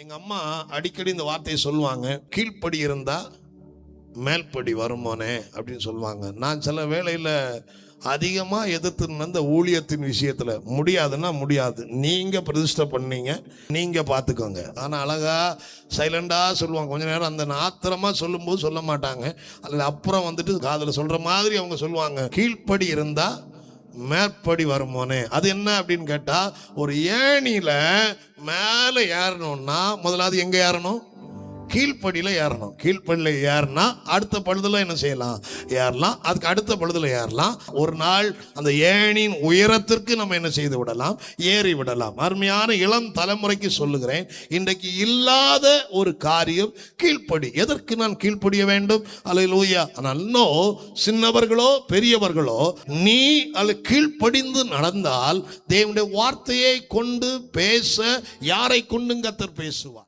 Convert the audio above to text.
எங்க அம்மா அடிக்கடி இந்த வார்த்தையை சொல்லுவாங்க, கீழ்ப்படி இருந்தா மேல்படி வருமோனே அப்படின்னு சொல்லுவாங்க. நான் சில வேளையில அதிகமா எதிர்த்து அந்த ஊழியத்தின் விஷயத்துல முடியாதுன்னா முடியாது, நீங்க பிரதிஷ்டை பண்ணீங்க, நீங்க பார்த்துக்கோங்க. ஆனா அழகா சைலண்டா சொல்லுவாங்க. கொஞ்ச நேரம் அந்த ஆத்திரமா சொல்லும்போது சொல்ல மாட்டாங்க, அல்லது அப்புறம் வந்துட்டு காதுல சொல்ற மாதிரி அவங்க சொல்லுவாங்க, கீழ்ப்படி இருந்தா மேற்படி வருமோனே. அது என்ன அப்படின்னு கேட்டா, ஒரு ஏணியில மேல ஏறணும்னா முதலாவது எங்க ஏறணும்? கீழ்ப்படியில ஏறணும். கீழ்ப்படியில ஏறினா அடுத்த பழுதுல என்ன செய்யலாம்? ஏறலாம். அதுக்கு அடுத்த பழுதுல ஏறலாம். ஒரு நாள் அந்த ஏணியின் உயரத்திற்கு நம்ம என்ன செய்து விடலாம்? ஏறி விடலாம். அருமையான இளம் தலைமுறைக்கு சொல்லுகிறேன், இன்றைக்கு இல்லாத ஒரு காரியம் கீழ்ப்படி. எதற்கு நான் கீழ்ப்படிய வேண்டும்? அல்லேலூயா. ஆனால் சின்னவர்களோ பெரியவர்களோ நீ கீழ்ப்படிந்து நடந்தால் தேவனுடைய வார்த்தையை கொண்டு பேச யாரை கொண்டு கர்த்தர் பேசுவார்?